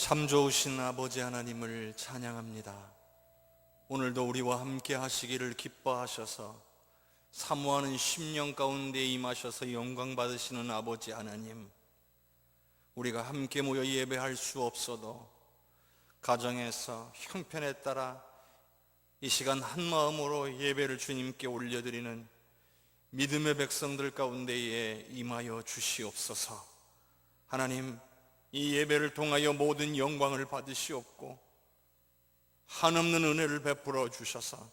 참 좋으신 아버지 하나님을 찬양합니다. 오늘도 우리와 함께 하시기를 기뻐하셔서 사모하는 심령 가운데 임하셔서 영광 받으시는 아버지 하나님, 우리가 함께 모여 예배할 수 없어도 가정에서 형편에 따라 이 시간 한 마음으로 예배를 주님께 올려드리는 믿음의 백성들 가운데에 임하여 주시옵소서. 하나님, 이 예배를 통하여 모든 영광을 받으시옵고 한없는 은혜를 베풀어 주셔서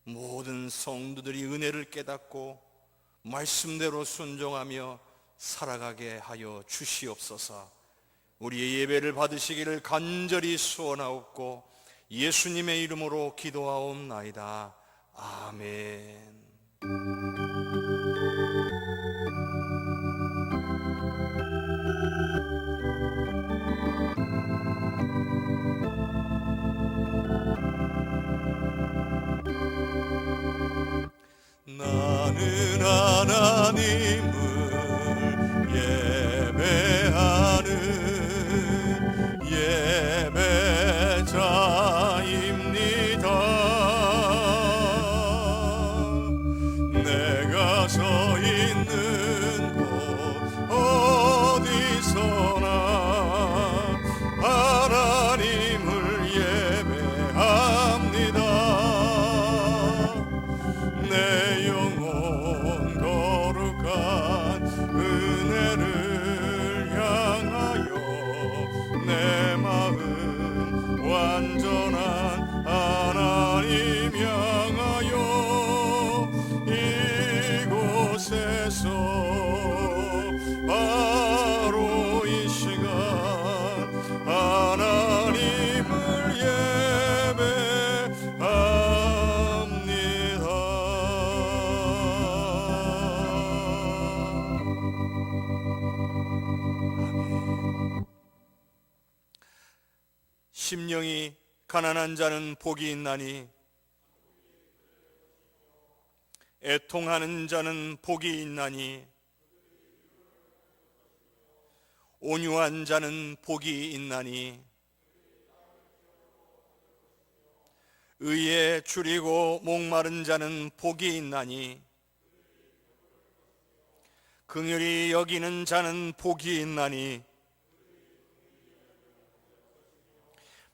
모든 성도들이 은혜를 깨닫고 말씀대로 순종하며 살아가게 하여 주시옵소서. 우리의 예배를 받으시기를 간절히 소원하옵고 예수님의 이름으로 기도하옵나이다. 아멘. 나는 하나님을 예배하는 예배자입니다. 내가 서 있는 곳 어디서나 하나님을 예배합니다. 내 영혼 거룩한 은혜를 향하여 내 마음 완전한 하나님 향하여 이곳에서 바로 이 시간 하나님을 예배합니다. 심령이 가난한 자는 복이 있나니 애통하는 자는 복이 있나니 온유한 자는 복이 있나니 의에 줄이고 목마른 자는 복이 있나니 긍휼히 여기는 자는 복이 있나니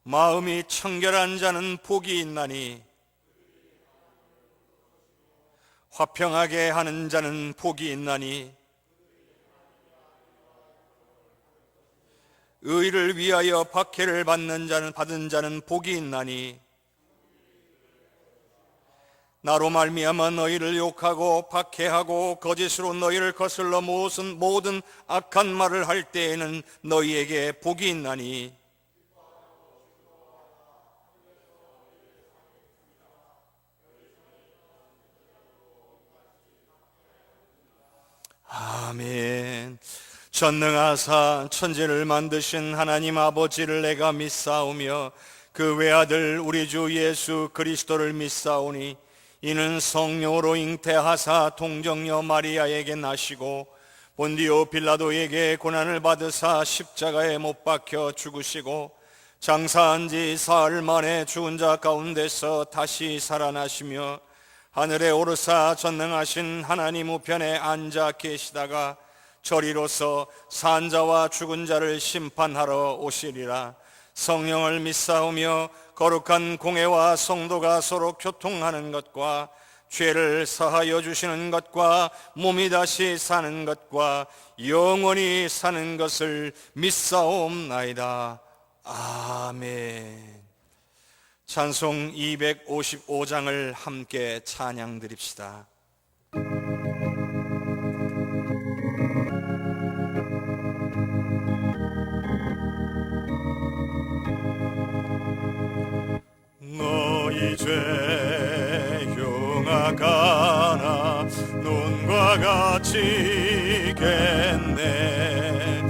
마음이 청결한 자는 복이 있나니 화평하게 하는 자는 복이 있나니 의를 위하여 박해를 받는 자는 복이 있나니 나로 말미암아 너희를 욕하고 박해하고 거짓으로 너희를 거슬러 모든 악한 말을 할 때에는 너희에게 복이 있나니 아멘. 전능하사 천지를 만드신 하나님 아버지를 내가 믿사오며 그 외아들 우리 주 예수 그리스도를 믿사오니 이는 성령으로 잉태하사 동정녀 마리아에게 나시고 본디오 빌라도에게 고난을 받으사 십자가에 못 박혀 죽으시고 장사한 지 사흘 만에 죽은 자 가운데서 다시 살아나시며 하늘에 오르사 전능하신 하나님 우편에 앉아 계시다가 저리로서 산자와 죽은 자를 심판하러 오시리라. 성령을 믿사오며 거룩한 공회와 성도가 서로 교통하는 것과 죄를 사하여 주시는 것과 몸이 다시 사는 것과 영원히 사는 것을 믿사옵나이다. 아멘. 찬송 255장을 함께 찬양 드립시다. 너희 죄 흉악하나 눈과 같이 겠네.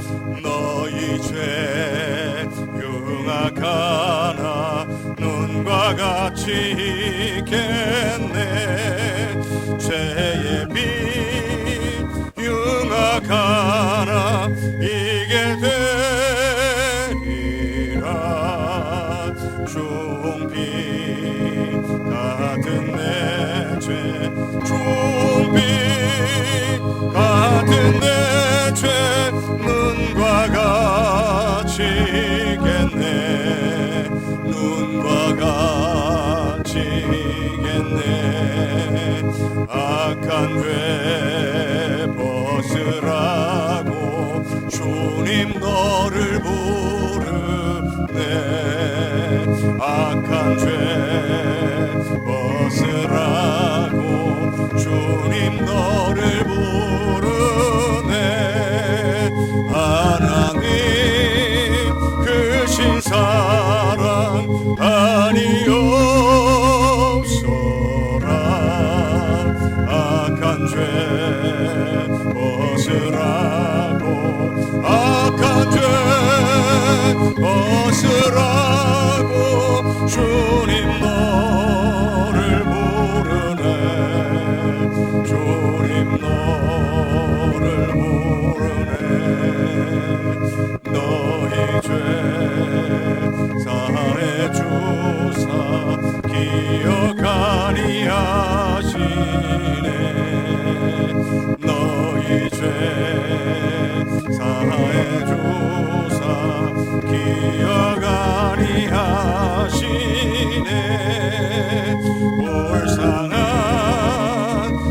너희 죄 흉악하나 눈과 같이 있겠네. 죄의 빛 흉악하나 이게 되리. 악한 죄 벗으라고 주님 너를 부르네. 악한 죄 벗으라고 주님 너를 부르네. 하나님 크신 사랑 아니옵소라. 악한 죄 벗으라고 악한 죄 벗으라고 주님 너를 부르네. 주님 너를 부르네. 너희 죄 사해 주사 기억하니 하시네. 너희 죄 사해 주사 기억하니 하시네. 불쌍한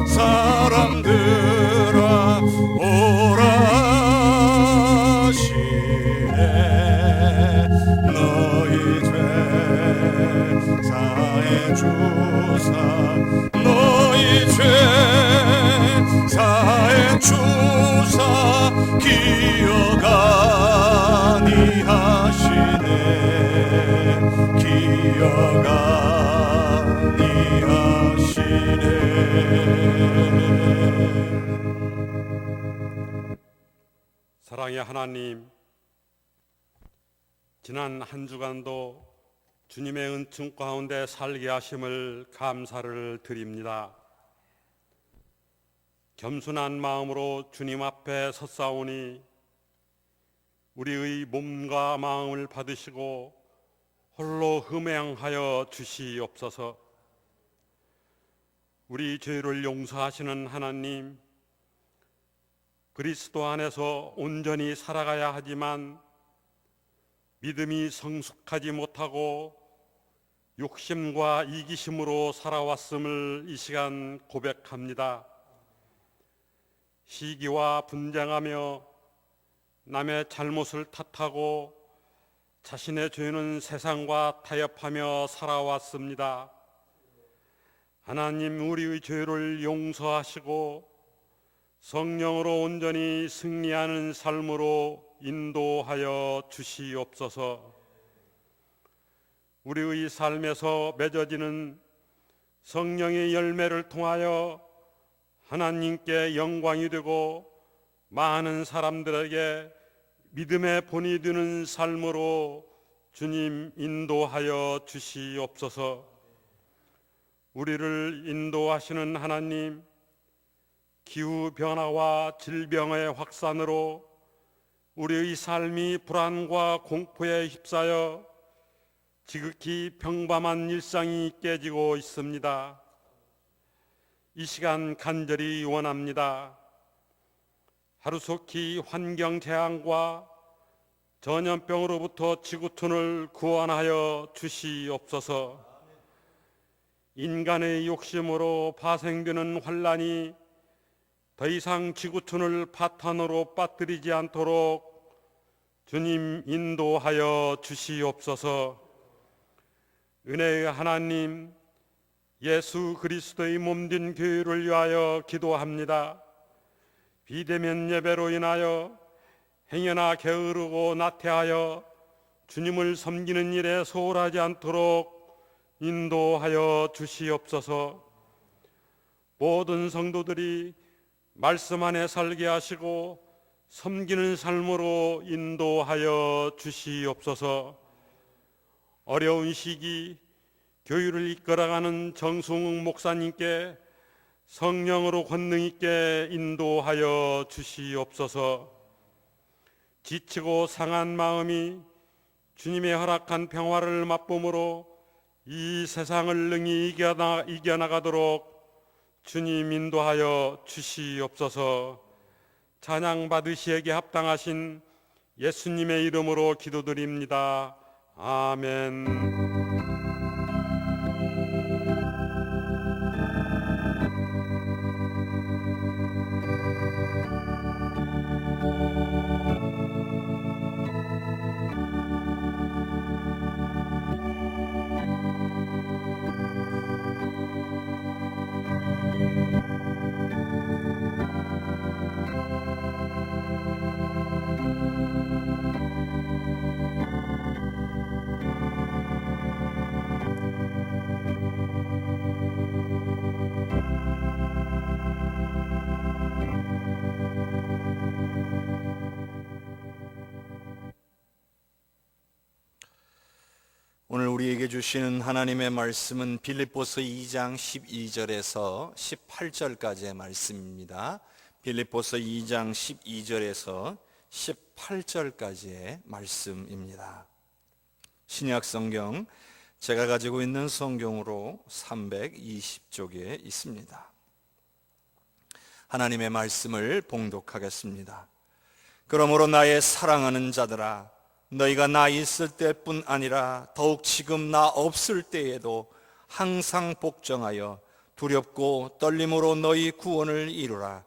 사람들아 오라 하시네. 너희 죄 사해 주사 너희 죄 사해 주사 기억하니 하시네. 기억하니 하시네. 사랑의 하나님, 지난 한 주간도 주님의 은총 가운데 살게 하심을 감사를 드립니다. 겸손한 마음으로 주님 앞에 섰사오니 우리의 몸과 마음을 받으시고 홀로 흠양하여 주시옵소서. 우리 죄를 용서하시는 하나님, 그리스도 안에서 온전히 살아가야 하지만 믿음이 성숙하지 못하고 욕심과 이기심으로 살아왔음을 이 시간 고백합니다. 시기와 분쟁하며 남의 잘못을 탓하고 자신의 죄는 세상과 타협하며 살아왔습니다. 하나님, 우리의 죄를 용서하시고 성령으로 온전히 승리하는 삶으로 인도하여 주시옵소서. 우리의 삶에서 맺어지는 성령의 열매를 통하여 하나님께 영광이 되고 많은 사람들에게 믿음의 본이 되는 삶으로 주님 인도하여 주시옵소서. 우리를 인도하시는 하나님, 기후변화와 질병의 확산으로 우리의 삶이 불안과 공포에 휩싸여 지극히 평범한 일상이 깨지고 있습니다. 이 시간 간절히 원합니다. 하루속히 환경재앙과 전염병으로부터 지구촌을 구원하여 주시옵소서. 인간의 욕심으로 파생되는 환란이 더 이상 지구촌을 파탄으로 빠뜨리지 않도록 주님 인도하여 주시옵소서. 은혜의 하나님, 예수 그리스도의 몸된 교회를 위하여 기도합니다. 비대면 예배로 인하여 행여나 게으르고 나태하여 주님을 섬기는 일에 소홀하지 않도록 인도하여 주시옵소서. 모든 성도들이 말씀 안에 살게 하시고 섬기는 삶으로 인도하여 주시옵소서. 어려운 시기 교회를 이끌어가는 정승욱 목사님께 성령으로 권능 있게 인도하여 주시옵소서. 지치고 상한 마음이 주님의 허락한 평화를 맛봄으로 이 세상을 능히 이겨나가도록 주님 인도하여 주시옵소서. 찬양 받으시기에 합당하신 예수님의 이름으로 기도드립니다. 아멘. 오늘 우리에게 주시는 하나님의 말씀은 빌립보서 2장 12절에서 18절까지의 말씀입니다. 빌립보서 2장 12절에서 18절까지의 말씀입니다. 신약 성경 제가 가지고 있는 성경으로 320쪽에 있습니다. 하나님의 말씀을 봉독하겠습니다. 그러므로 나의 사랑하는 자들아, 너희가 나 있을 때뿐 아니라 더욱 지금 나 없을 때에도 항상 복종하여 두렵고 떨림으로 너희 구원을 이루라.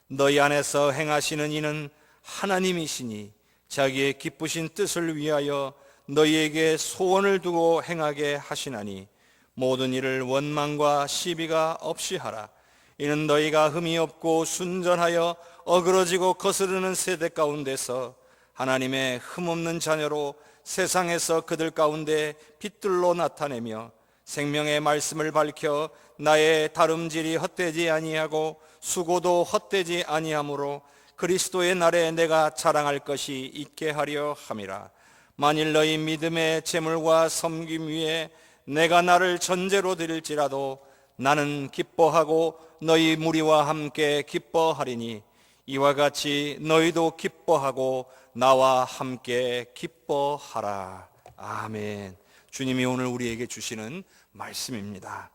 너희 안에서 행하시는 이는 하나님이시니 자기의 기쁘신 뜻을 위하여 너희에게 소원을 두고 행하게 하시나니 모든 일을 원망과 시비가 없이 하라. 이는 너희가 흠이 없고 순전하여 어그러지고 거스르는 세대 가운데서 하나님의 흠없는 자녀로 세상에서 그들 가운데 빛들로 나타내며 생명의 말씀을 밝혀 나의 다름질이 헛되지 아니하고 수고도 헛되지 아니하므로 그리스도의 날에 내가 자랑할 것이 있게 하려 함이라. 만일 너희 믿음의 재물과 섬김 위에 내가 나를 전제로 드릴지라도 나는 기뻐하고 너희 무리와 함께 기뻐하리니 이와 같이 너희도 기뻐하고 나와 함께 기뻐하라. 아멘. 주님이 오늘 우리에게 주시는 말씀입니다.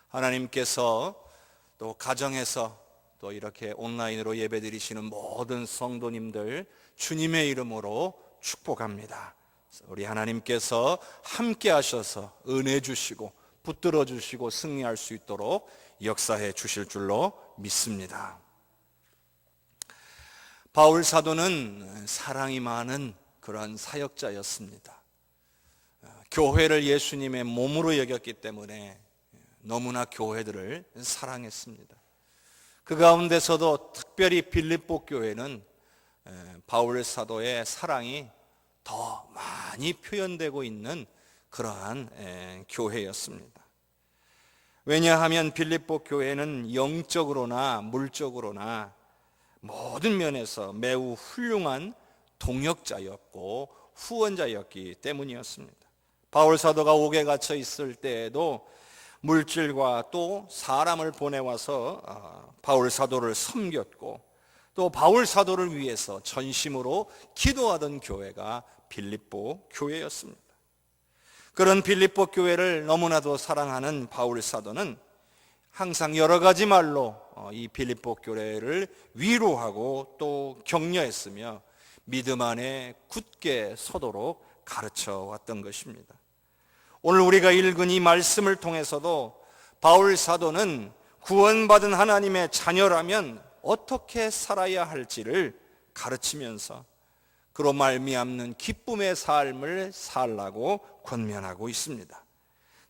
하나님께서 또 가정에서 또 이렇게 온라인으로 예배드리시는 모든 성도님들 주님의 이름으로 축복합니다. 우리 하나님께서 함께 하셔서 은혜 주시고 붙들어 주시고 승리할 수 있도록 역사해 주실 줄로 믿습니다. 바울 사도는 사랑이 많은 그러한 사역자였습니다. 교회를 예수님의 몸으로 여겼기 때문에 너무나 교회들을 사랑했습니다. 그 가운데서도 특별히 빌립보 교회는 바울 사도의 사랑이 더 많이 표현되고 있는 그러한 교회였습니다. 왜냐하면 빌립보 교회는 영적으로나 물적으로나 모든 면에서 매우 훌륭한 동역자였고 후원자였기 때문이었습니다. 바울 사도가 옥에 갇혀 있을 때에도 물질과 또 사람을 보내와서 바울 사도를 섬겼고 또 바울 사도를 위해서 전심으로 기도하던 교회가 빌립보 교회였습니다. 그런 빌립보 교회를 너무나도 사랑하는 바울 사도는 항상 여러 가지 말로 이 빌립보 교회를 위로하고 또 격려했으며 믿음 안에 굳게 서도록 가르쳐 왔던 것입니다. 오늘 우리가 읽은 이 말씀을 통해서도 바울 사도는 구원받은 하나님의 자녀라면 어떻게 살아야 할지를 가르치면서 그로 말미암는 기쁨의 삶을 살라고 권면하고 있습니다.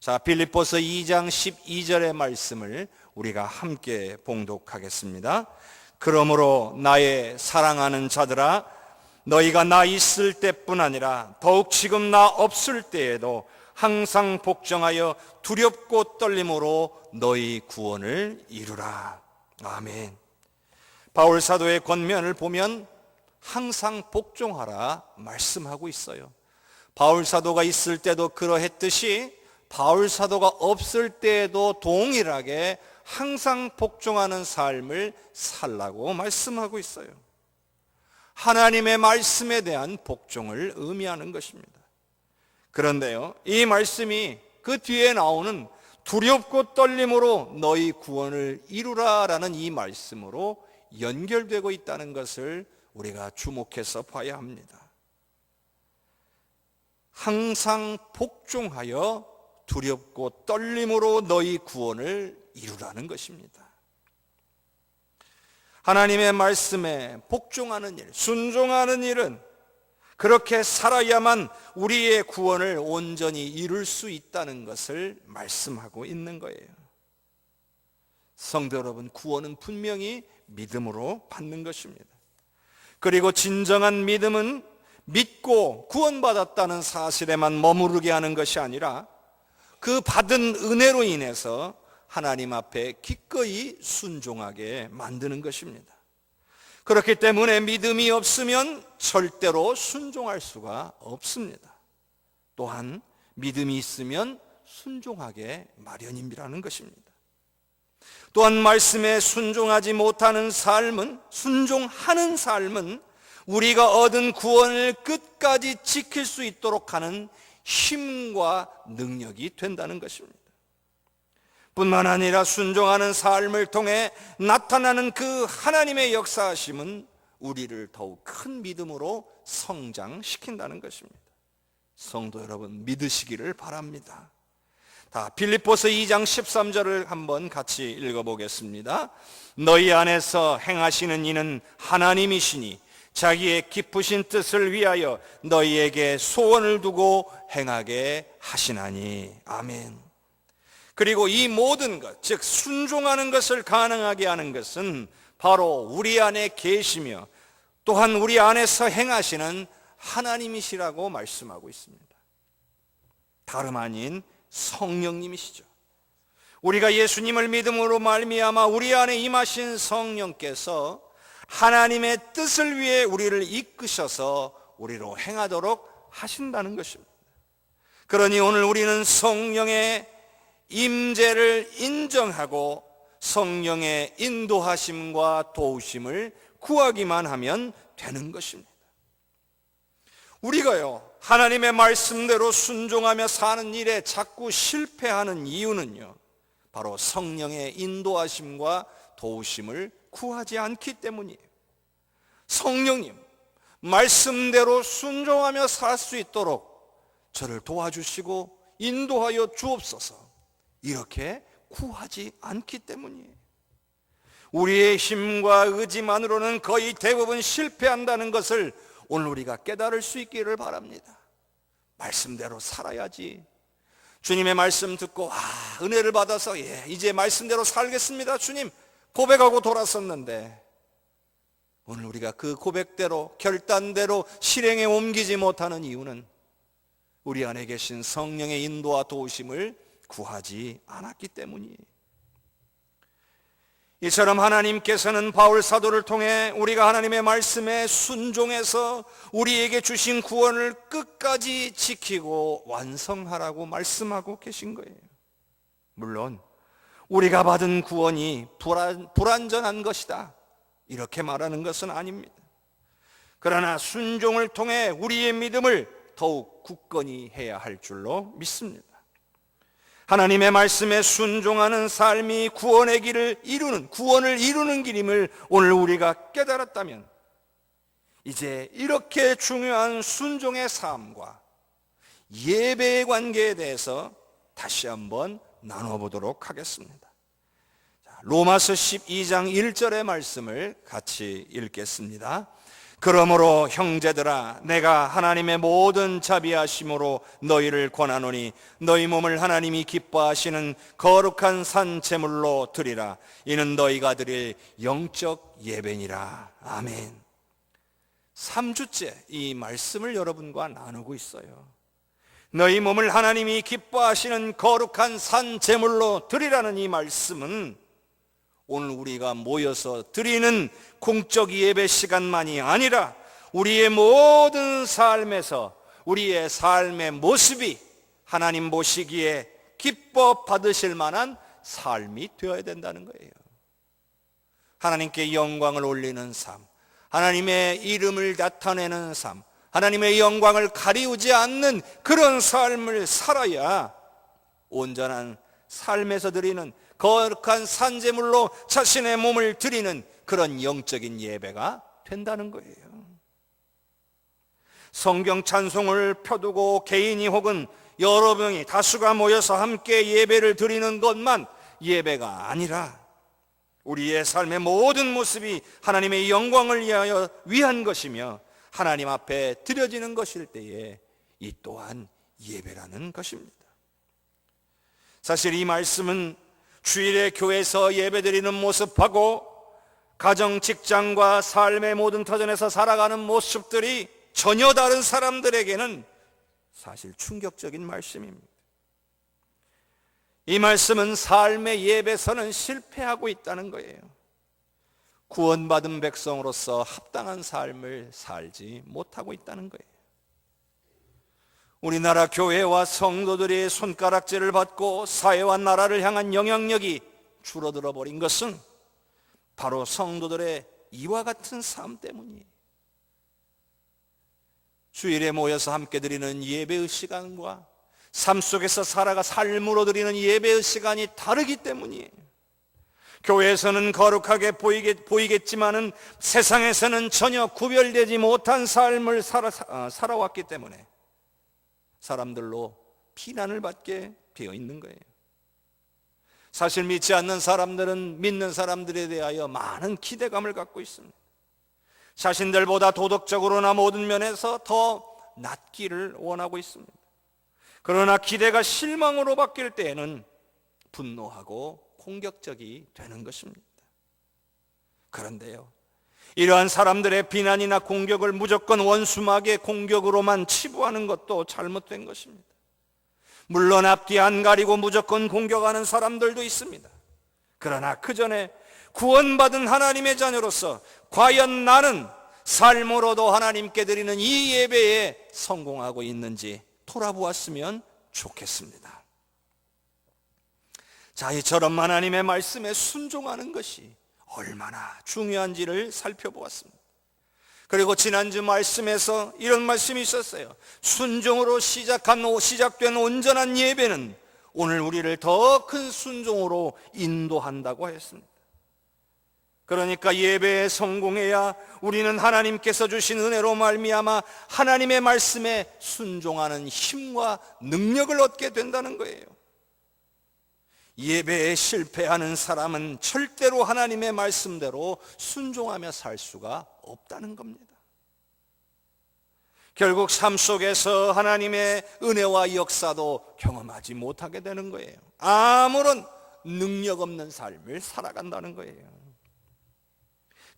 자, 빌립보서 2장 12절의 말씀을 우리가 함께 봉독하겠습니다. 그러므로 나의 사랑하는 자들아, 너희가 나 있을 때뿐 아니라 더욱 지금 나 없을 때에도 항상 복종하여 두렵고 떨림으로 너희 구원을 이루라. 아멘. 바울 사도의 권면을 보면 항상 복종하라 말씀하고 있어요. 바울 사도가 있을 때도 그러했듯이 바울 사도가 없을 때에도 동일하게 항상 복종하는 삶을 살라고 말씀하고 있어요. 하나님의 말씀에 대한 복종을 의미하는 것입니다. 그런데요, 이 말씀이 그 뒤에 나오는 두렵고 떨림으로 너희 구원을 이루라라는 이 말씀으로 연결되고 있다는 것을 우리가 주목해서 봐야 합니다. 항상 복종하여 두렵고 떨림으로 너희 구원을 이루라는 것입니다. 하나님의 말씀에 복종하는 일, 순종하는 일은 그렇게 살아야만 우리의 구원을 온전히 이룰 수 있다는 것을 말씀하고 있는 거예요. 성도 여러분, 구원은 분명히 믿음으로 받는 것입니다. 그리고 진정한 믿음은 믿고 구원받았다는 사실에만 머무르게 하는 것이 아니라 그 받은 은혜로 인해서 하나님 앞에 기꺼이 순종하게 만드는 것입니다. 그렇기 때문에 믿음이 없으면 절대로 순종할 수가 없습니다. 또한 믿음이 있으면 순종하게 마련임이라는 것입니다. 또한 말씀에 순종하지 못하는 삶은, 순종하는 삶은 우리가 얻은 구원을 끝까지 지킬 수 있도록 하는 힘과 능력이 된다는 것입니다. 뿐만 아니라 순종하는 삶을 통해 나타나는 그 하나님의 역사하심은 우리를 더욱 큰 믿음으로 성장시킨다는 것입니다. 성도 여러분, 믿으시기를 바랍니다. 다 빌립보서 2장 13절을 한번 같이 읽어보겠습니다. 너희 안에서 행하시는 이는 하나님이시니 자기의 기쁘신 뜻을 위하여 너희에게 소원을 두고 행하게 하시나니. 아멘. 그리고 이 모든 것, 즉 순종하는 것을 가능하게 하는 것은 바로 우리 안에 계시며 또한 우리 안에서 행하시는 하나님이시라고 말씀하고 있습니다. 다름 아닌 성령님이시죠. 우리가 예수님을 믿음으로 말미암아 우리 안에 임하신 성령께서 하나님의 뜻을 위해 우리를 이끄셔서 우리로 행하도록 하신다는 것입니다. 그러니 오늘 우리는 성령의 임재를 인정하고 성령의 인도하심과 도우심을 구하기만 하면 되는 것입니다. 우리가요, 하나님의 말씀대로 순종하며 사는 일에 자꾸 실패하는 이유는요, 바로 성령의 인도하심과 도우심을 구하지 않기 때문이에요. 성령님, 말씀대로 순종하며 살 수 있도록 저를 도와주시고 인도하여 주옵소서, 이렇게 구하지 않기 때문이에요. 우리의 힘과 의지만으로는 거의 대부분 실패한다는 것을 오늘 우리가 깨달을 수 있기를 바랍니다. 말씀대로 살아야지. 주님의 말씀 듣고 은혜를 받아서 이제 말씀대로 살겠습니다 주님 고백하고 돌아섰는데, 오늘 우리가 그 고백대로 결단대로 실행에 옮기지 못하는 이유는 우리 안에 계신 성령의 인도와 도우심을 구하지 않았기 때문이에요. 이처럼 하나님께서는 바울 사도를 통해 우리가 하나님의 말씀에 순종해서 우리에게 주신 구원을 끝까지 지키고 완성하라고 말씀하고 계신 거예요. 물론 우리가 받은 구원이 불완전한 것이다, 이렇게 말하는 것은 아닙니다. 그러나 순종을 통해 우리의 믿음을 더욱 굳건히 해야 할 줄로 믿습니다. 하나님의 말씀에 순종하는 삶이 구원의 길을 이루는, 구원을 이루는 길임을 오늘 우리가 깨달았다면, 이제 이렇게 중요한 순종의 삶과 예배의 관계에 대해서 다시 한번 나눠보도록 하겠습니다. 로마서 12장 1절의 말씀을 같이 읽겠습니다. 그러므로 형제들아, 내가 하나님의 모든 자비하심으로 너희를 권하노니 너희 몸을 하나님이 기뻐하시는 거룩한 산 제물로 드리라. 이는 너희가 드릴 영적 예배니라. 아멘. 3주째 이 말씀을 여러분과 나누고 있어요. 너희 몸을 하나님이 기뻐하시는 거룩한 산 제물로 드리라는 이 말씀은 오늘 우리가 모여서 드리는 공적 예배 시간만이 아니라 우리의 모든 삶에서 우리의 삶의 모습이 하나님 보시기에 기뻐 받으실 만한 삶이 되어야 된다는 거예요. 하나님께 영광을 올리는 삶, 하나님의 이름을 나타내는 삶, 하나님의 영광을 가리우지 않는 그런 삶을 살아야 온전한 삶에서 드리는 거룩한 산제물로 자신의 몸을 드리는 그런 영적인 예배가 된다는 거예요. 성경 찬송을 펴두고 개인이 혹은 여러 명이 다수가 모여서 함께 예배를 드리는 것만 예배가 아니라 우리의 삶의 모든 모습이 하나님의 영광을 위한 것이며 하나님 앞에 드려지는 것일 때에 이 또한 예배라는 것입니다. 사실 이 말씀은 주일에 교회에서 예배드리는 모습하고 가정, 직장과 삶의 모든 터전에서 살아가는 모습들이 전혀 다른 사람들에게는 사실 충격적인 말씀입니다. 이 말씀은 삶의 예배서는 실패하고 있다는 거예요. 구원받은 백성으로서 합당한 삶을 살지 못하고 있다는 거예요. 우리나라 교회와 성도들의 손가락질을 받고 사회와 나라를 향한 영향력이 줄어들어 버린 것은 바로 성도들의 이와 같은 삶 때문이에요. 주일에 모여서 함께 드리는 예배의 시간과 삶 속에서 살아가 삶으로 드리는 예배의 시간이 다르기 때문이에요. 교회에서는 거룩하게 보이겠지만은 세상에서는 전혀 구별되지 못한 삶을 살아왔기 때문에 사람들로 비난을 받게 되어 있는 거예요. 사실 믿지 않는 사람들은 믿는 사람들에 대하여 많은 기대감을 갖고 있습니다. 자신들보다 도덕적으로나 모든 면에서 더 낫기를 원하고 있습니다. 그러나 기대가 실망으로 바뀔 때에는 분노하고 공격적이 되는 것입니다. 그런데요, 이러한 사람들의 비난이나 공격을 무조건 원수막의 공격으로만 치부하는 것도 잘못된 것입니다. 물론 앞뒤 안 가리고 무조건 공격하는 사람들도 있습니다. 그러나 그 전에 구원받은 하나님의 자녀로서 과연 나는 삶으로도 하나님께 드리는 이 예배에 성공하고 있는지 돌아보았으면 좋겠습니다. 자, 이처럼 하나님의 말씀에 순종하는 것이 얼마나 중요한지를 살펴보았습니다. 그리고 지난주 말씀에서 이런 말씀이 있었어요. 순종으로 시작된 온전한 예배는 오늘 우리를 더 큰 순종으로 인도한다고 했습니다. 그러니까 예배에 성공해야 우리는 하나님께서 주신 은혜로 말미암아 하나님의 말씀에 순종하는 힘과 능력을 얻게 된다는 거예요. 예배에 실패하는 사람은 절대로 하나님의 말씀대로 순종하며 살 수가 없다는 겁니다. 결국 삶 속에서 하나님의 은혜와 역사도 경험하지 못하게 되는 거예요. 아무런 능력 없는 삶을 살아간다는 거예요.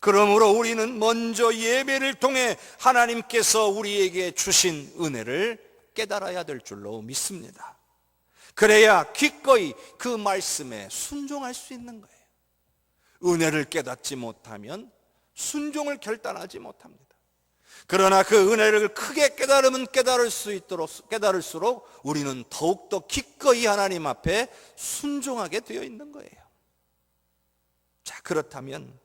그러므로 우리는 먼저 예배를 통해 하나님께서 우리에게 주신 은혜를 깨달아야 될 줄로 믿습니다. 그래야 기꺼이 그 말씀에 순종할 수 있는 거예요. 은혜를 깨닫지 못하면 순종을 결단하지 못합니다. 그러나 그 은혜를 크게 깨달으면 깨달을수록 우리는 더욱더 기꺼이 하나님 앞에 순종하게 되어 있는 거예요. 자, 그렇다면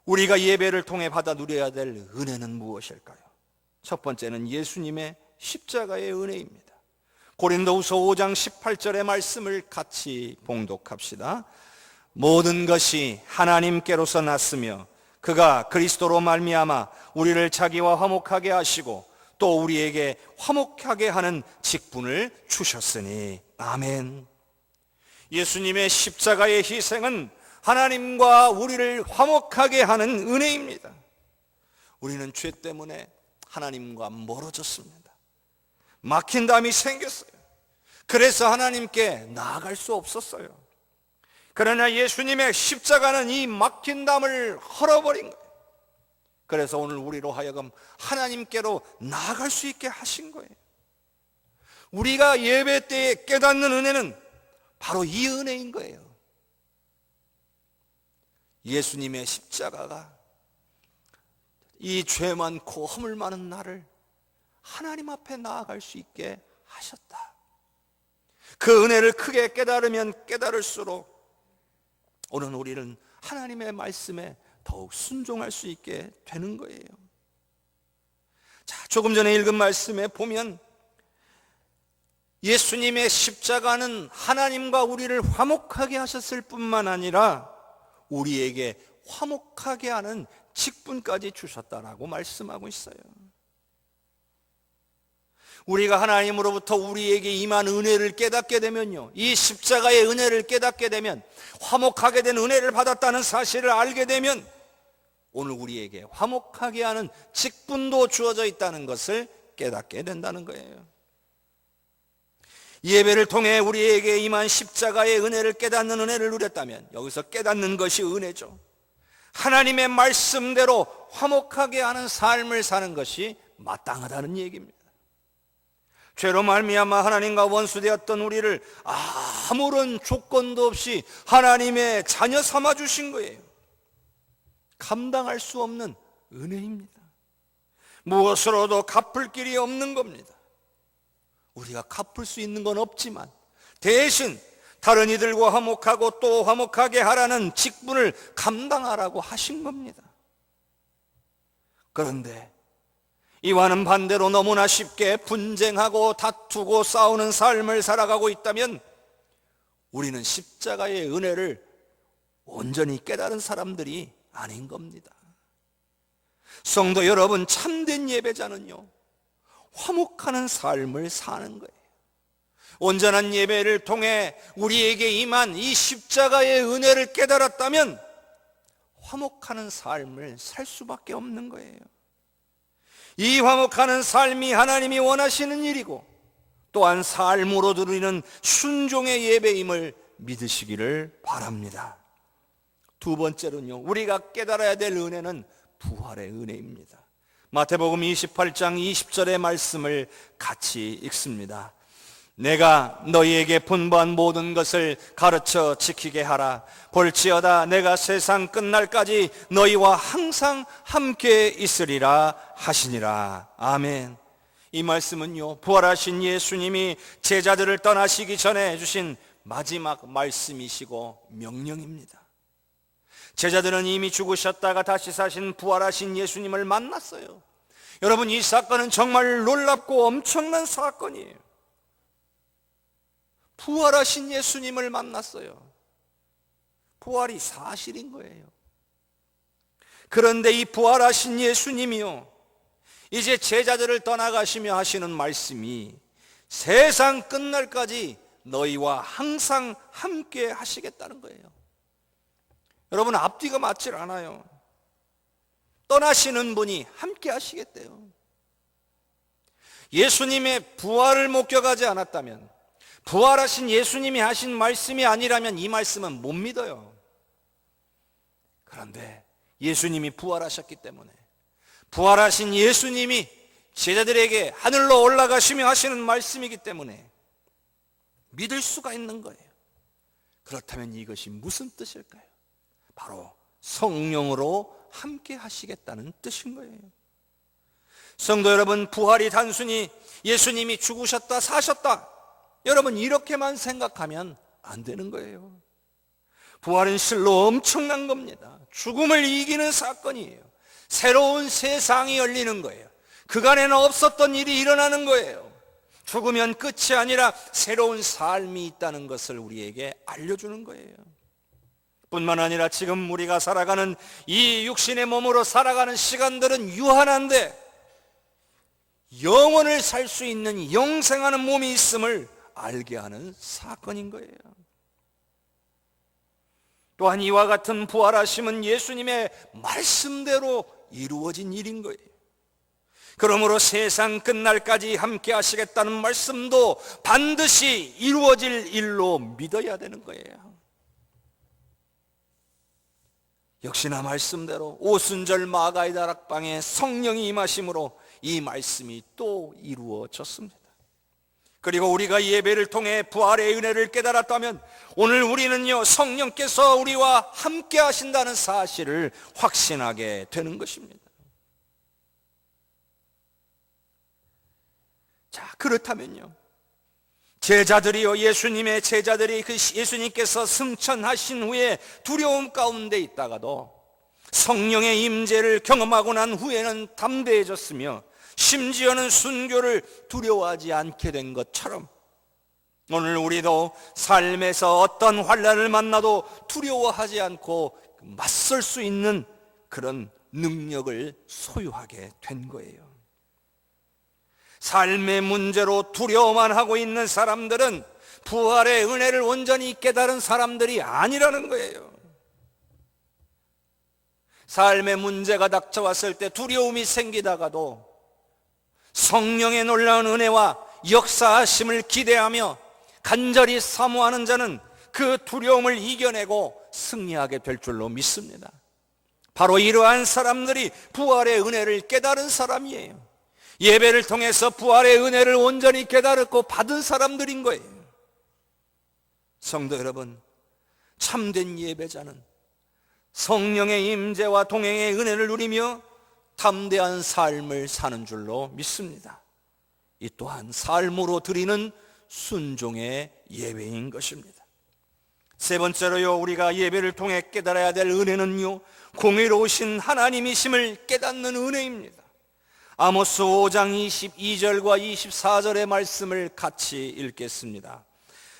우리가 예배를 통해 받아 누려야 될 은혜는 무엇일까요? 첫 번째는 예수님의 십자가의 은혜입니다. 고린도후서 5장 18절의 말씀을 같이 봉독합시다. 모든 것이 하나님께로서 났으며 그가 그리스도로 말미암아 우리를 자기와 화목하게 하시고 또 우리에게 화목하게 하는 직분을 주셨으니. 아멘. 예수님의 십자가의 희생은 하나님과 우리를 화목하게 하는 은혜입니다. 우리는 죄 때문에 하나님과 멀어졌습니다. 막힌 담이 생겼어요. 그래서 하나님께 나아갈 수 없었어요. 그러나 예수님의 십자가는 이 막힌 담을 헐어버린 거예요. 그래서 오늘 우리로 하여금 하나님께로 나아갈 수 있게 하신 거예요. 우리가 예배 때에 깨닫는 은혜는 바로 이 은혜인 거예요. 예수님의 십자가가 이 죄 많고 허물 많은 나를 하나님 앞에 나아갈 수 있게 하셨다. 그 은혜를 크게 깨달으면 깨달을수록 오늘 우리는 하나님의 말씀에 더욱 순종할 수 있게 되는 거예요. 자, 조금 전에 읽은 말씀에 보면 예수님의 십자가는 하나님과 우리를 화목하게 하셨을 뿐만 아니라 우리에게 화목하게 하는 직분까지 주셨다라고 말씀하고 있어요. 우리가 하나님으로부터 우리에게 임한 은혜를 깨닫게 되면요, 이 십자가의 은혜를 깨닫게 되면, 화목하게 된 은혜를 받았다는 사실을 알게 되면 오늘 우리에게 화목하게 하는 직분도 주어져 있다는 것을 깨닫게 된다는 거예요. 예배를 통해 우리에게 임한 십자가의 은혜를 깨닫는 은혜를 누렸다면 여기서 깨닫는 것이 은혜죠. 하나님의 말씀대로 화목하게 하는 삶을 사는 것이 마땅하다는 얘기입니다. 죄로 말미암아 하나님과 원수되었던 우리를 아무런 조건도 없이 하나님의 자녀 삼아 주신 거예요. 감당할 수 없는 은혜입니다. 무엇으로도 갚을 길이 없는 겁니다. 우리가 갚을 수 있는 건 없지만 대신 다른 이들과 화목하고 또 화목하게 하라는 직분을 감당하라고 하신 겁니다. 그런데 이와는 반대로 너무나 쉽게 분쟁하고 다투고 싸우는 삶을 살아가고 있다면 우리는 십자가의 은혜를 온전히 깨달은 사람들이 아닌 겁니다. 성도 여러분, 참된 예배자는요, 화목하는 삶을 사는 거예요. 온전한 예배를 통해 우리에게 임한 이 십자가의 은혜를 깨달았다면 화목하는 삶을 살 수밖에 없는 거예요. 이 화목하는 삶이 하나님이 원하시는 일이고 또한 삶으로 드리는 순종의 예배임을 믿으시기를 바랍니다. 두 번째로는요, 우리가 깨달아야 될 은혜는 부활의 은혜입니다. 마태복음 28장 20절의 말씀을 같이 읽습니다. 내가 너희에게 분부한 모든 것을 가르쳐 지키게 하라. 볼지어다 내가 세상 끝날까지 너희와 항상 함께 있으리라 하시니라. 아멘. 이 말씀은요, 부활하신 예수님이 제자들을 떠나시기 전에 주신 마지막 말씀이시고 명령입니다. 제자들은 이미 죽으셨다가 다시 사신 부활하신 예수님을 만났어요. 여러분, 이 사건은 정말 놀랍고 엄청난 사건이에요. 부활하신 예수님을 만났어요. 부활이 사실인 거예요. 그런데 이 부활하신 예수님이요, 이제 제자들을 떠나가시며 하시는 말씀이 세상 끝날까지 너희와 항상 함께 하시겠다는 거예요. 여러분, 앞뒤가 맞질 않아요. 떠나시는 분이 함께 하시겠대요. 예수님의 부활을 목격하지 않았다면, 부활하신 예수님이 하신 말씀이 아니라면 이 말씀은 못 믿어요. 그런데 예수님이 부활하셨기 때문에, 부활하신 예수님이 제자들에게 하늘로 올라가시며 하시는 말씀이기 때문에 믿을 수가 있는 거예요. 그렇다면 이것이 무슨 뜻일까요? 바로 성령으로 함께 하시겠다는 뜻인 거예요. 성도 여러분, 부활이 단순히 예수님이 죽으셨다 사셨다, 여러분 이렇게만 생각하면 안 되는 거예요. 부활은 실로 엄청난 겁니다. 죽음을 이기는 사건이에요. 새로운 세상이 열리는 거예요. 그간에는 없었던 일이 일어나는 거예요. 죽으면 끝이 아니라 새로운 삶이 있다는 것을 우리에게 알려주는 거예요. 뿐만 아니라 지금 우리가 살아가는 이 육신의 몸으로 살아가는 시간들은 유한한데 영원을 살 수 있는 영생하는 몸이 있음을 알게 하는 사건인 거예요. 또한 이와 같은 부활하심은 예수님의 말씀대로 이루어진 일인 거예요. 그러므로 세상 끝날까지 함께 하시겠다는 말씀도 반드시 이루어질 일로 믿어야 되는 거예요. 역시나 말씀대로 오순절 마가의 다락방에 성령이 임하심으로 이 말씀이 또 이루어졌습니다. 그리고 우리가 예배를 통해 부활의 은혜를 깨달았다면 오늘 우리는요, 성령께서 우리와 함께 하신다는 사실을 확신하게 되는 것입니다. 자, 그렇다면요, 제자들이요, 예수님의 제자들이 그 예수님께서 승천하신 후에 두려움 가운데 있다가도 성령의 임재를 경험하고 난 후에는 담대해졌으며 심지어는 순교를 두려워하지 않게 된 것처럼 오늘 우리도 삶에서 어떤 환난을 만나도 두려워하지 않고 맞설 수 있는 그런 능력을 소유하게 된 거예요. 삶의 문제로 두려워만 하고 있는 사람들은 부활의 은혜를 온전히 깨달은 사람들이 아니라는 거예요. 삶의 문제가 닥쳐왔을 때 두려움이 생기다가도 성령의 놀라운 은혜와 역사하심을 기대하며 간절히 사모하는 자는 그 두려움을 이겨내고 승리하게 될 줄로 믿습니다. 바로 이러한 사람들이 부활의 은혜를 깨달은 사람이에요. 예배를 통해서 부활의 은혜를 온전히 깨달았고 받은 사람들인 거예요. 성도 여러분, 참된 예배자는 성령의 임재와 동행의 은혜를 누리며 담대한 삶을 사는 줄로 믿습니다. 이 또한 삶으로 드리는 순종의 예배인 것입니다. 세 번째로요, 우리가 예배를 통해 깨달아야 될 은혜는요, 공의로우신 하나님이심을 깨닫는 은혜입니다. 아모스 5장 22절과 24절의 말씀을 같이 읽겠습니다.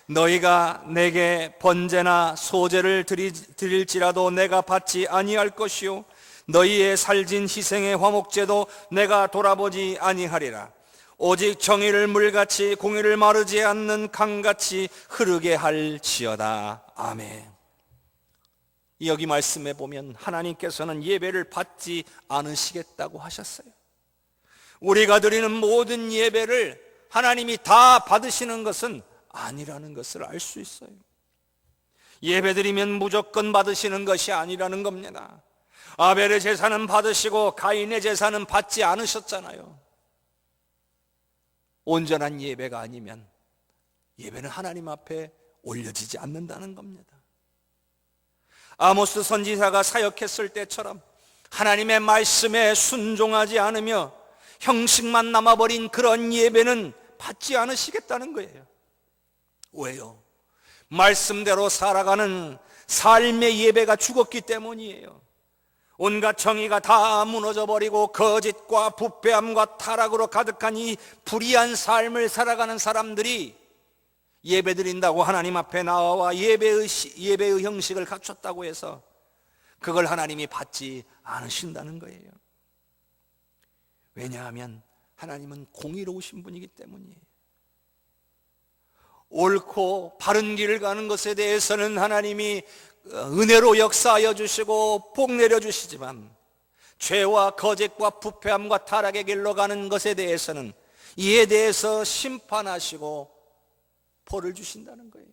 너희가 내게 번제나 소제를 드릴지라도 내가 받지 아니할 것이요 너희의 살진 희생의 화목제도 내가 돌아보지 아니하리라. 오직 정의를 물같이 공의를 마르지 않는 강같이 흐르게 할지어다. 아멘. 여기 말씀에 보면 하나님께서는 예배를 받지 않으시겠다고 하셨어요. 우리가 드리는 모든 예배를 하나님이 다 받으시는 것은 아니라는 것을 알 수 있어요. 예배 드리면 무조건 받으시는 것이 아니라는 겁니다. 아벨의 제사는 받으시고 가인의 제사는 받지 않으셨잖아요. 온전한 예배가 아니면 예배는 하나님 앞에 올려지지 않는다는 겁니다. 아모스 선지자가 사역했을 때처럼 하나님의 말씀에 순종하지 않으며 형식만 남아버린 그런 예배는 받지 않으시겠다는 거예요. 왜요? 말씀대로 살아가는 삶의 예배가 죽었기 때문이에요. 온갖 정의가 다 무너져버리고 거짓과 부패함과 타락으로 가득한 이 불의한 삶을 살아가는 사람들이 예배드린다고 하나님 앞에 나와 예배의 형식을 갖췄다고 해서 그걸 하나님이 받지 않으신다는 거예요. 왜냐하면 하나님은 공의로우신 분이기 때문이에요. 옳고 바른 길을 가는 것에 대해서는 하나님이 은혜로 역사하여 주시고 복 내려 주시지만 죄와 거짓과 부패함과 타락의 길로 가는 것에 대해서는 이에 대해서 심판하시고 벌을 주신다는 거예요.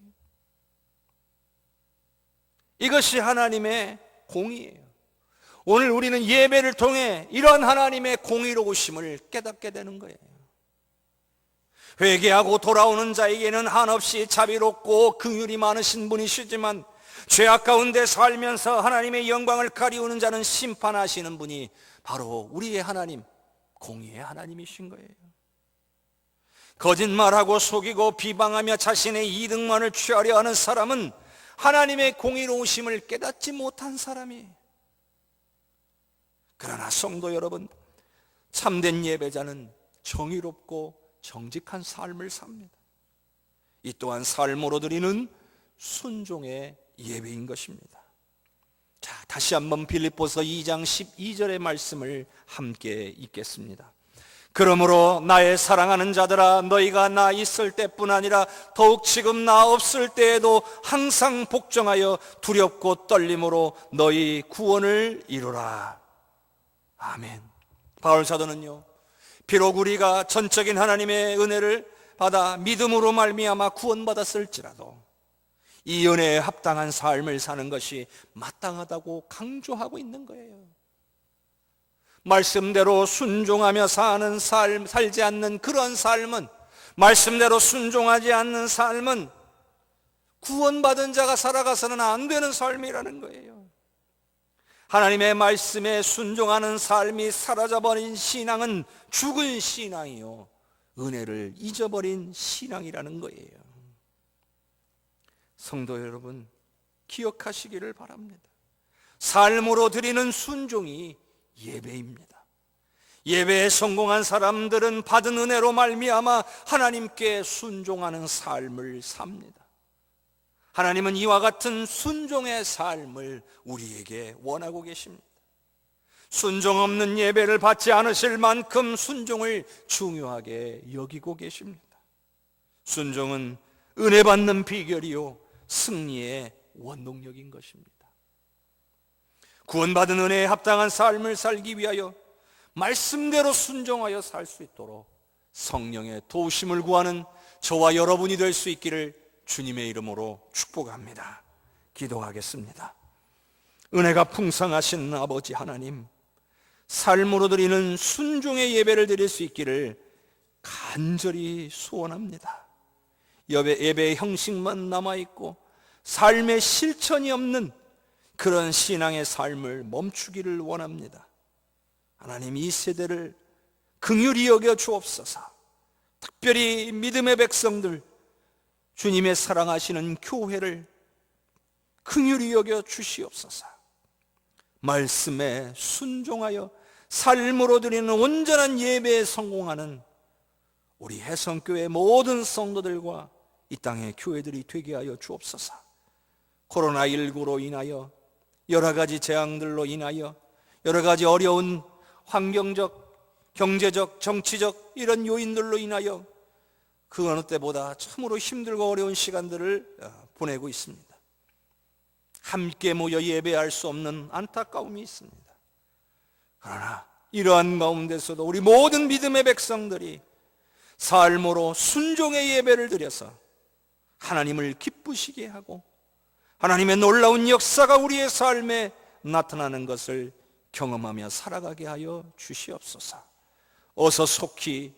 이것이 하나님의 공의예요. 오늘 우리는 예배를 통해 이런 하나님의 공의로우심을 깨닫게 되는 거예요. 회개하고 돌아오는 자에게는 한없이 자비롭고 긍휼이 많으신 분이시지만 죄악 가운데 살면서 하나님의 영광을 가리우는 자는 심판하시는 분이 바로 우리의 하나님, 공의의 하나님이신 거예요. 거짓말하고 속이고 비방하며 자신의 이득만을 취하려 하는 사람은 하나님의 공의로우심을 깨닫지 못한 사람이에요. 그러나 성도 여러분, 참된 예배자는 정의롭고 정직한 삶을 삽니다. 이 또한 삶으로 드리는 순종의 예배인 것입니다. 자, 다시 한번 빌립보서 2장 12절의 말씀을 함께 읽겠습니다. 그러므로 나의 사랑하는 자들아, 너희가 나 있을 때뿐 아니라 더욱 지금 나 없을 때에도 항상 복종하여 두렵고 떨림으로 너희 구원을 이루라. 아멘. 바울 사도는요, 비록 우리가 전적인 하나님의 은혜를 받아 믿음으로 말미암아 구원받았을지라도 이 은혜에 합당한 삶을 사는 것이 마땅하다고 강조하고 있는 거예요. 말씀대로 순종하며 사는 삶, 살지 않는 그런 삶은, 말씀대로 순종하지 않는 삶은 구원받은 자가 살아가서는 안 되는 삶이라는 거예요. 하나님의 말씀에 순종하는 삶이 사라져버린 신앙은 죽은 신앙이요, 은혜를 잊어버린 신앙이라는 거예요. 성도 여러분, 기억하시기를 바랍니다. 삶으로 드리는 순종이 예배입니다. 예배에 성공한 사람들은 받은 은혜로 말미암아 하나님께 순종하는 삶을 삽니다. 하나님은 이와 같은 순종의 삶을 우리에게 원하고 계십니다. 순종 없는 예배를 받지 않으실 만큼 순종을 중요하게 여기고 계십니다. 순종은 은혜 받는 비결이요, 승리의 원동력인 것입니다. 구원받은 은혜에 합당한 삶을 살기 위하여 말씀대로 순종하여 살 수 있도록 성령의 도우심을 구하는 저와 여러분이 될 수 있기를 주님의 이름으로 축복합니다. 기도하겠습니다. 은혜가 풍성하신 아버지 하나님, 삶으로 드리는 순종의 예배를 드릴 수 있기를 간절히 소원합니다. 예배의 형식만 남아있고 삶의 실천이 없는 그런 신앙의 삶을 멈추기를 원합니다. 하나님, 이 세대를 긍휼히 여겨 주옵소서. 특별히 믿음의 백성들, 주님의 사랑하시는 교회를 긍휼히 여겨 주시옵소서. 말씀에 순종하여 삶으로 드리는 온전한 예배에 성공하는 우리 해성교회 모든 성도들과 이 땅의 교회들이 되게 하여 주옵소서. 코로나19로 인하여 여러 가지 재앙들로 인하여 여러 가지 어려운 환경적, 경제적, 정치적 이런 요인들로 인하여 그 어느 때보다 참으로 힘들고 어려운 시간들을 보내고 있습니다. 함께 모여 예배할 수 없는 안타까움이 있습니다. 그러나 이러한 가운데서도 우리 모든 믿음의 백성들이 삶으로 순종의 예배를 드려서 하나님을 기쁘시게 하고 하나님의 놀라운 역사가 우리의 삶에 나타나는 것을 경험하며 살아가게 하여 주시옵소서. 어서 속히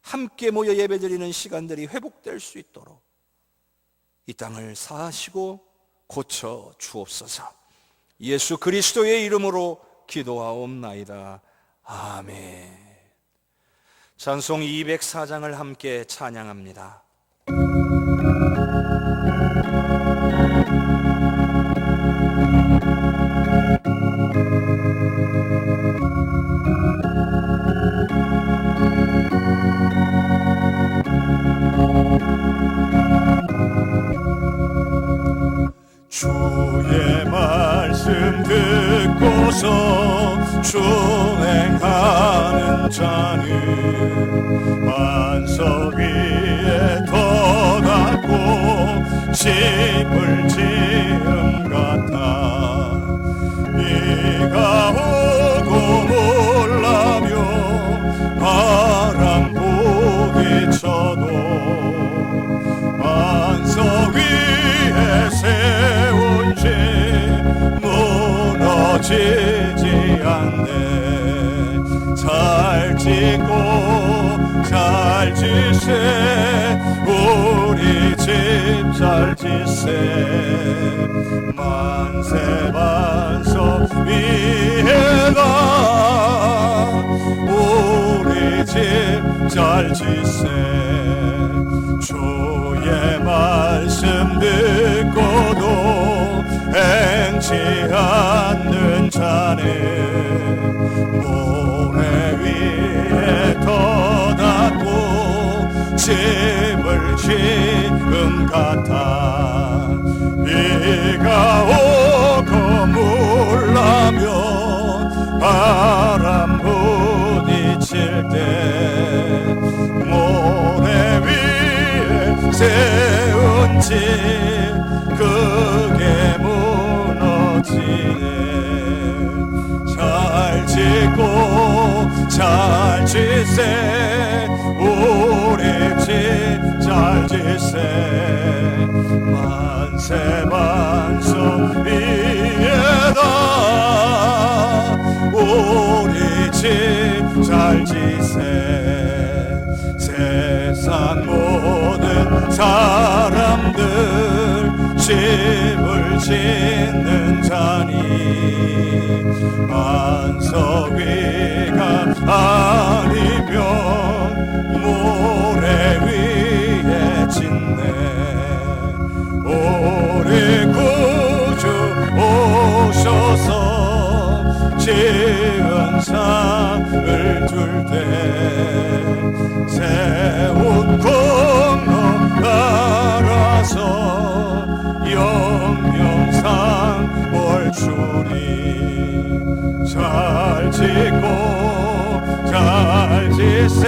함께 모여 예배드리는 시간들이 회복될 수 있도록 이 땅을 사하시고 고쳐 주옵소서. 예수 그리스도의 이름으로 기도하옵나이다. 아멘. 찬송 204장을 함께 찬양합니다. 주의 말씀 듣고서 준행하는 자는 반석 위에 덧안고 집을 지은 같아. 비가 오고 몰라며 바람 부딪혀도 반석 위에 세운 지 무너지지 않네. 잘 짓고 잘 지세 우리 집 잘 지세. 만세 반석 위에가 우리 집 잘 지세. 주의 말씀 듣고도 행치 않는 자는 모래 위에 덧안고 집을 지은 같아. 비가 오고 물나며 바람 부딪힐 때 모래 위에 세운 집 그게 무너지네. 잘 짓고 잘 지세 우리 집 잘 지세. 만세 반석 위에다 우리 집 잘 지세. 세상 모든 사람들 집을 짓는 자니 반석 위가 아니면 모래 위에 짓네. 우리 구주 오셔서 지은 상을 둘 때 세운 공로 따라서 영영상 올 주리. 잘 짓고 잘 지세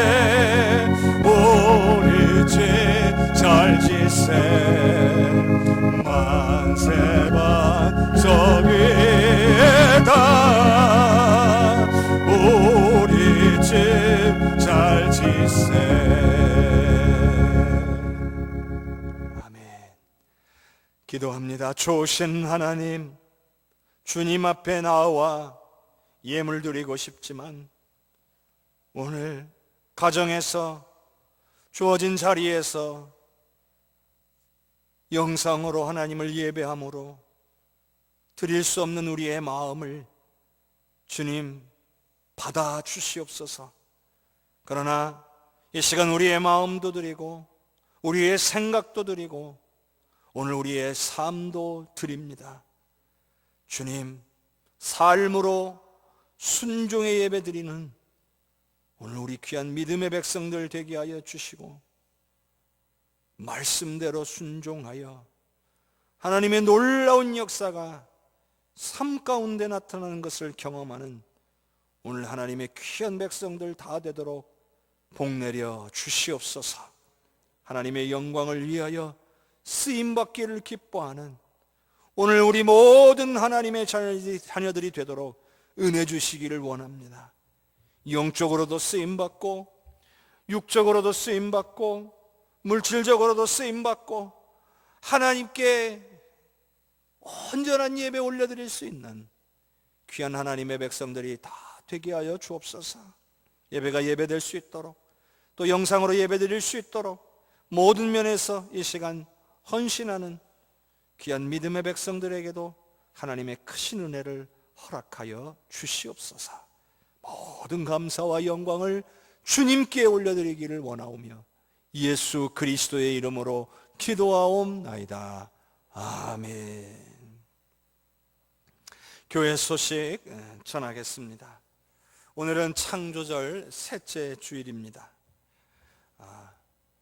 우리 집 잘 지세. 만세 반석 위에다 우리 집 잘 지세. 아멘. 기도합니다. 좋으신 하나님, 주님 앞에 나와 예물 드리고 싶지만 오늘 가정에서 주어진 자리에서 영상으로 하나님을 예배함으로 드릴 수 없는 우리의 마음을 주님 받아 주시옵소서. 그러나 이 시간 우리의 마음도 드리고 우리의 생각도 드리고 오늘 우리의 삶도 드립니다. 주님, 삶으로 순종의 예배 드리는 오늘 우리 귀한 믿음의 백성들 되게 하여 주시고 말씀대로 순종하여 하나님의 놀라운 역사가 삶 가운데 나타나는 것을 경험하는 오늘 하나님의 귀한 백성들 다 되도록 복내려 주시옵소서. 하나님의 영광을 위하여 쓰임받기를 기뻐하는 오늘 우리 모든 하나님의 자녀들이 되도록 은혜 주시기를 원합니다. 영적으로도 쓰임받고 육적으로도 쓰임받고 물질적으로도 쓰임받고 하나님께 온전한 예배 올려드릴 수 있는 귀한 하나님의 백성들이 다 되게 하여 주옵소서. 예배가 예배될 수 있도록 또 영상으로 예배드릴 수 있도록 모든 면에서 이 시간 헌신하는 귀한 믿음의 백성들에게도 하나님의 크신 은혜를 허락하여 주시옵소서. 모든 감사와 영광을 주님께 올려드리기를 원하오며 예수 그리스도의 이름으로 기도하옵나이다. 아멘. 교회 소식 전하겠습니다. 오늘은 창조절 셋째 주일입니다.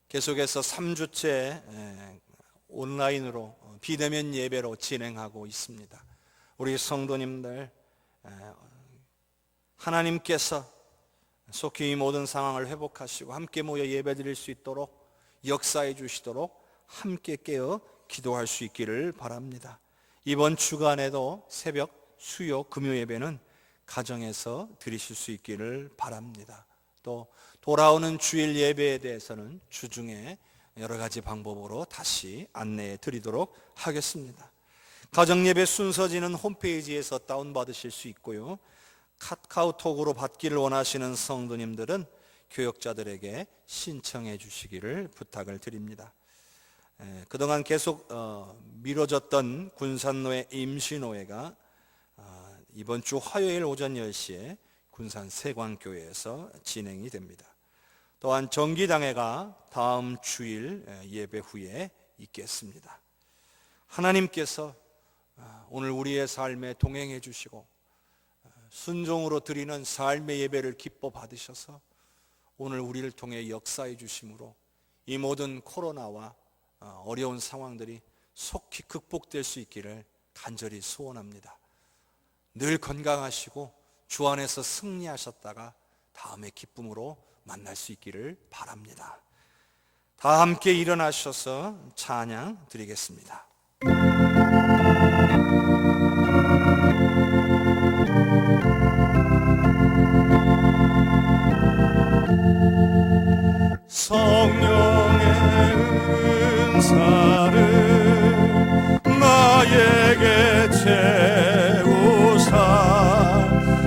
계속해서 3주째 온라인으로 비대면 예배로 진행하고 있습니다. 우리 성도님들 하나님께서 속히 이 모든 상황을 회복하시고 함께 모여 예배드릴 수 있도록 역사해 주시도록 함께 깨어 기도할 수 있기를 바랍니다. 이번 주간에도 새벽 수요 금요 예배는 가정에서 드리실 수 있기를 바랍니다. 또 돌아오는 주일 예배에 대해서는 주중에 여러 가지 방법으로 다시 안내해 드리도록 하겠습니다. 가정예배 순서지는 홈페이지에서 다운받으실 수 있고요. 카카오톡으로 받기를 원하시는 성도님들은 교역자들에게 신청해 주시기를 부탁을 드립니다. 그동안 계속 미뤄졌던 군산노회 임시노회가 이번 주 화요일 오전 10시에 군산 세광교회에서 진행이 됩니다. 또한 정기당회가 다음 주일 예배 후에 있겠습니다. 하나님께서 오늘 우리의 삶에 동행해 주시고 순종으로 드리는 삶의 예배를 기뻐 받으셔서 오늘 우리를 통해 역사해 주심으로 이 모든 코로나와 어려운 상황들이 속히 극복될 수 있기를 간절히 소원합니다. 늘 건강하시고 주 안에서 승리하셨다가 다음의 기쁨으로 만날 수 있기를 바랍니다. 다 함께 일어나셔서 찬양 드리겠습니다. 성령의 은사를 나에게 채우사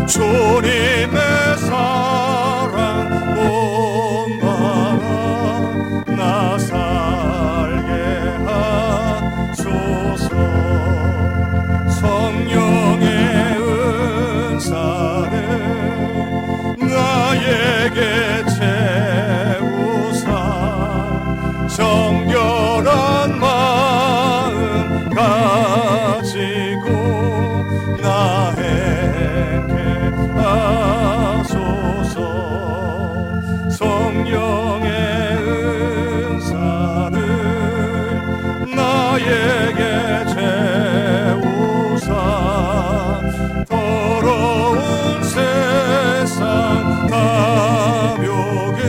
주님의 사랑 온바라 나 살게 하소서. 성령의 은사를 나에게 정결한 마음 가지고 나 행케 하소서. 성령의 은사를 나에게 채우사 더러운 세상 탐욕을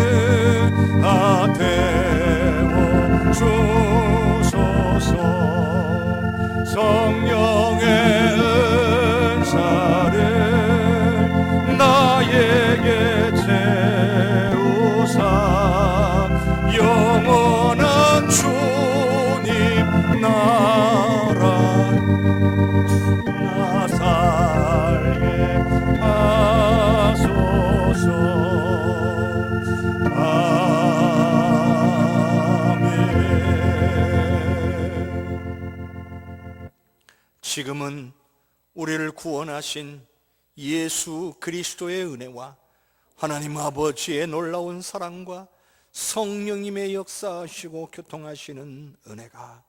주소서. 성령의 은사를 나에게 채우사 영원한 주님 나라 나 살게 하소서. 지금은 우리를 구원하신 예수 그리스도의 은혜와 하나님 아버지의 놀라운 사랑과 성령님의 역사하시고 교통하시는 은혜가,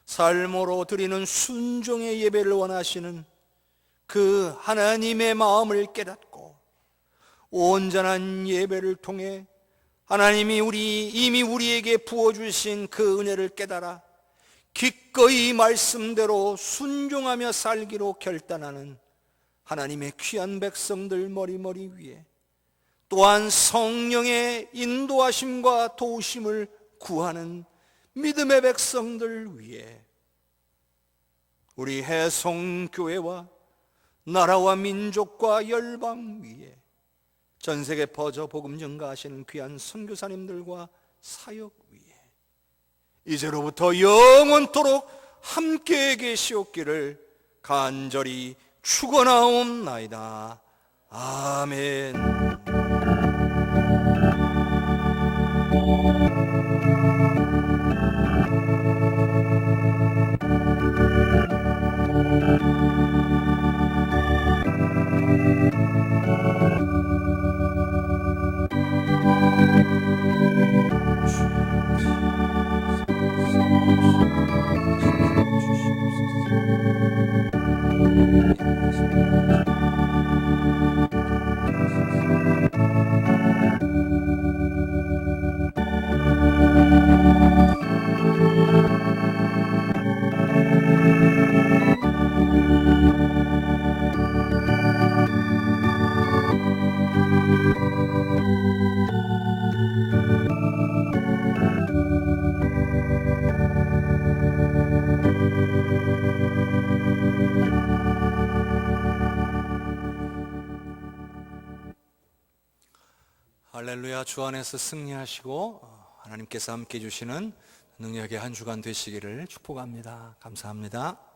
삶으로 드리는 순종의 예배를 원하시는 그 하나님의 마음을 깨닫고 온전한 예배를 통해 하나님이 이미 우리에게 부어주신 그 은혜를 깨달아 기꺼이 말씀대로 순종하며 살기로 결단하는 하나님의 귀한 백성들 머리머리 위에, 또한 성령의 인도하심과 도우심을 구하는 믿음의 백성들 위에, 우리 해송교회와 나라와 민족과 열방 위에 전세계 퍼져 복음 전가하시는 귀한 선교사님들과 사역 위에 이제로부터 영원토록 함께 계시옵기를 간절히 축원하옵나이다. 아멘. 할렐루야. 주 안에서 승리하시고 하나님께서 함께 해주시는 능력의 한 주간 되시기를 축복합니다. 감사합니다.